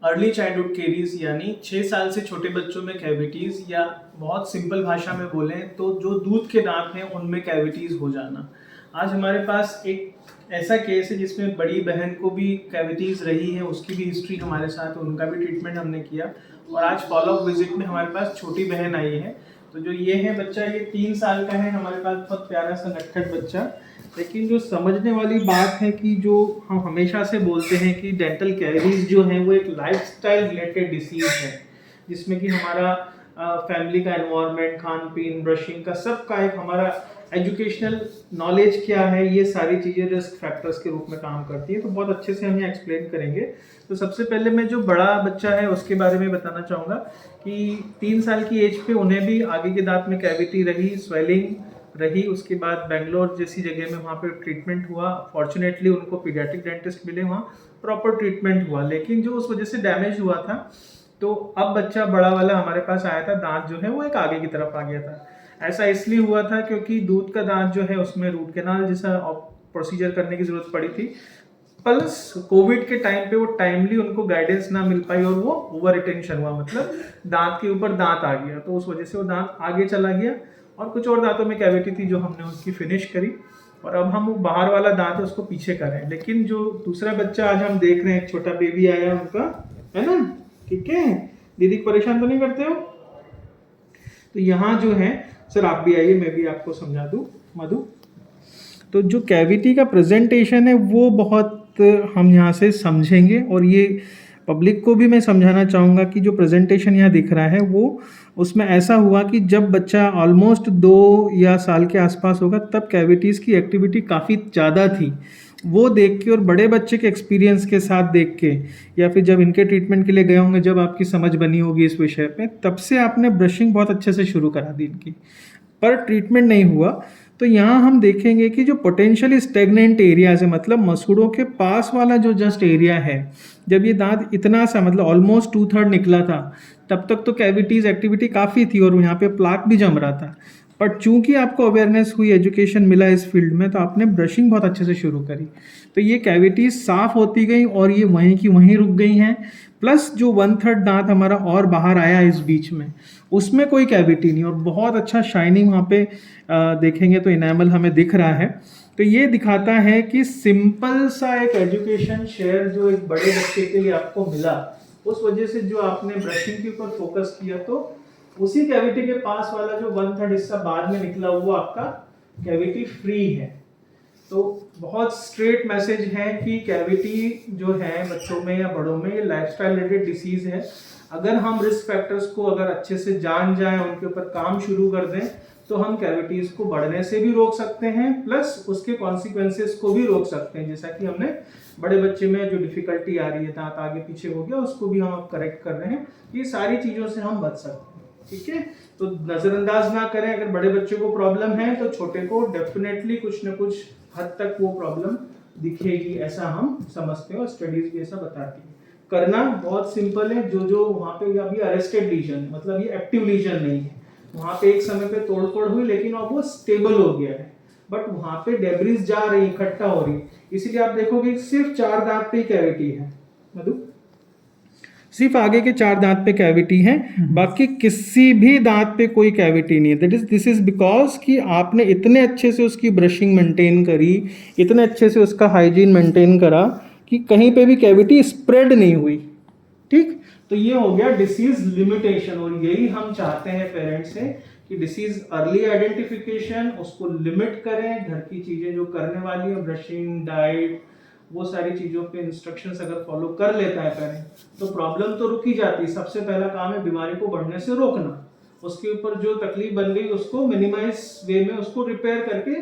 Early childhood caries यानी 6 साल से छोटे बच्चों में कैविटीज़, या बहुत सिंपल भाषा में बोलें तो जो दूध के दांत हैं उनमें कैविटीज़ हो जाना। आज हमारे पास एक ऐसा केस है जिसमें बड़ी बहन को भी कैविटीज़ रही है, उसकी भी हिस्ट्री हमारे साथ, उनका भी ट्रीटमेंट हमने किया। और आज फॉलोअप विजिट में हमारे पास छोटी बहन आई है। तो जो ये है बच्चा, ये 3 साल का है हमारे पास, बहुत प्यारा सा नटखट बच्चा। लेकिन जो समझने वाली बात है कि जो हम हमेशा से बोलते हैं कि डेंटल कैरीज जो है वो एक लाइफस्टाइल रिलेटेड डिसीज है, जिसमें कि हमारा फैमिली का एनवायरनमेंट, खान पीन, ब्रशिंग का, सबका एक हमारा एजुकेशनल नॉलेज क्या है, ये सारी चीज़ें रिस्क फैक्टर्स के रूप में काम करती हैं। तो बहुत अच्छे से हम ये एक्सप्लेन करेंगे। तो सबसे पहले मैं जो बड़ा बच्चा है उसके बारे में बताना चाहूँगा कि 3 साल की एज पे उन्हें भी आगे के दांत में कैविटी रही, स्वेलिंग रही। उसके बाद बेंगलोर जैसी जगह में वहाँ पे ट्रीटमेंट हुआ। फॉर्चुनेटली उनको पीडियाट्रिक डेंटिस्ट मिले, वहाँ प्रॉपर ट्रीटमेंट हुआ। लेकिन जो उस वजह से डैमेज हुआ था, तो अब बच्चा बड़ा वाला हमारे पास आया था, दांत जो है वो एक आगे की तरफ आ गया था। ऐसा इसलिए हुआ था क्योंकि दूध का दांत जो है उसमें रूट कैनाल जैसा प्रोसीजर करने की जरूरत पड़ी थी। प्लस कोविड के टाइम पे वो टाइमली उनको गाइडेंस ना मिल पाई और वो ओवर रिटेंशन हुआ, मतलब दांत के ऊपर दांत आ गया, तो उस वजह से वो दांत आगे चला गया। और कुछ और दांतों में कैविटी थी जो हमने उसकी फिनिश करी, और अब हम वो बाहर वाला दांत है उसको पीछे कर रहे हैं। लेकिन जो दूसरा बच्चा आज हम देख रहे हैं, छोटा बेबी आया उनका, है ना, ठीक है, दीदी को परेशान तो नहीं करते हो? तो यहाँ जो है, सर आप भी आइए, मैं भी आपको समझा दूँ मधु। तो जो कैविटी का प्रेजेंटेशन है वो बहुत हम यहाँ से समझेंगे, और ये पब्लिक को भी मैं समझाना चाहूँगा कि जो प्रेजेंटेशन यहाँ दिख रहा है वो, उसमें ऐसा हुआ कि जब बच्चा ऑलमोस्ट 2 या साल के आसपास होगा तब कैविटीज़ की एक्टिविटी काफ़ी ज़्यादा थी। वो देख के और बड़े बच्चे के एक्सपीरियंस के साथ देख के, या फिर जब इनके ट्रीटमेंट के लिए गए होंगे, जब आपकी समझ बनी होगी इस विषय पे, तब से आपने ब्रशिंग बहुत अच्छे से शुरू करा दी इनकी, पर ट्रीटमेंट नहीं हुआ। तो यहाँ हम देखेंगे कि जो पोटेंशियली स्टेगनेंट एरियाज है, मतलब मसूड़ों के पास वाला जो जस्ट एरिया है, जब ये दांत इतना सा, मतलब ऑलमोस्ट 2/3 निकला था, तब तक तो कैविटीज एक्टिविटी काफ़ी थी और यहाँ पे प्लाक भी जम रहा था। बट चूंकि आपको अवेयरनेस हुई, एजुकेशन मिला इस फील्ड में, तो आपने ब्रशिंग बहुत अच्छे से शुरू करी, तो ये कैविटीज साफ होती गई और ये वहीं की वहीं रुक गई हैं। प्लस जो 1/3 दांत हमारा और बाहर आया इस बीच में, उसमें कोई कैविटी नहीं, और बहुत अच्छा शाइनिंग वहाँ पे देखेंगे तो इनेमल हमें दिख रहा है। तो ये दिखाता है कि सिंपल सा एक एजुकेशन शेयर जो एक बड़े बच्चे के लिए आपको मिला, उस वजह से जो आपने ब्रशिंग के ऊपर फोकस किया, तो उसी कैविटी के पास वाला जो 1/3 हिस्सा बाद में निकला वो आपका कैविटी फ्री है। तो बहुत स्ट्रेट मैसेज है कि कैविटी जो है बच्चों में या बड़ों में, ये लाइफस्टाइल रिलेटेड डिसीज है। अगर हम रिस्क फैक्टर्स को अगर अच्छे से जान जाएं, उनके ऊपर काम शुरू कर दें, तो हम कैविटीज को बढ़ने से भी रोक सकते हैं, प्लस उसके कॉन्सिक्वेंसेस को भी रोक सकते हैं। जैसा कि हमने बड़े बच्चे में जो डिफिकल्टी आ रही है, दांत आगे पीछे हो गया, उसको भी हम अब करेक्ट कर रहे हैं। ये सारी चीजों से हम बच सकते हैं, ठीक है। तो नजरअंदाज ना करें, अगर बड़े बच्चे को प्रॉब्लम है तो छोटे को डेफिनेटली कुछ न कुछ हद तक वो प्रॉब्लम दिखेगी, ऐसा हम समझते हैं और स्टडीज भी ऐसा बताती है। करना बहुत सिंपल है। जो वहाँ पे अभी अरेस्टेड लीजन, मतलब ये एक्टिव लीजन नहीं है, वहाँ पे एक समय पे तोड़फोड़ हुई लेकिन अब वो स्टेबल हो गया है, बट वहाँ पे डेब्रिस जा रही, इकट्ठा हो रही, इसीलिए आप देखोगे सिर्फ 4 दांत पे कैविटी है मधु, सिर्फ आगे के 4 दांत पे कैविटी है, बाकी किसी भी दांत पे कोई कैविटी नहीं है। दिस इज बिकॉज कि आपने इतने अच्छे से उसकी ब्रशिंग मेंटेन करी, इतने अच्छे से उसका हाइजीन मेंटेन करा कि कहीं पे भी कैविटी स्प्रेड नहीं हुई, ठीक। तो ये हो गया डिसीज लिमिटेशन, और यही हम चाहते हैं पेरेंट्स से कि डिसीज अर्ली आइडेंटिफिकेशन, उसको लिमिट करें। घर की चीजें जो करने वाली है, ब्रशिंग, डाइट, वो सारी चीजों पे इंस्ट्रक्शंस अगर फॉलो कर लेता है पेरेंट, तो प्रॉब्लम तो रुक ही जाती है। सबसे पहला काम है बीमारी को बढ़ने से रोकना, उसके ऊपर जो तकलीफ बन गई उसको मिनिमाइज वे में उसको रिपेयर करके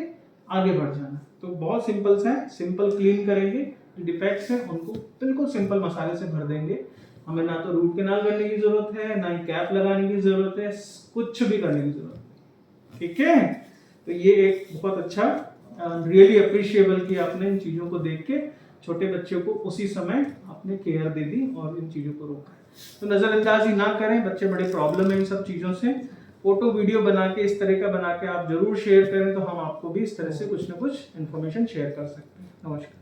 आगे बढ़ जाना। तो बहुत सिंपल सा है, सिंपल क्लीन करेंगे, डिफेक्ट्स हैं उनको बिल्कुल सिंपल मसाले से भर देंगे। हमें ना तो रूट कैनाल करने की जरूरत है, ना ही कैप लगाने की जरूरत है, कुछ भी करने की जरूरत है, ठीक है। तो ये एक बहुत अच्छा, रियली अप्रिशिएबल कि आपने इन चीजों को देख के छोटे बच्चों को उसी समय आपने केयर दे दी और इन चीजों को रोका। तो नजरअंदाजी ना करें, बच्चे बड़े प्रॉब्लम है इन सब चीजों से। फोटो वीडियो बना के, इस तरह का बना के आप जरूर शेयर करें, तो हम आपको भी इस तरह से कुछ ना कुछ इन्फॉर्मेशन शेयर कर सकते हैं। नमस्कार।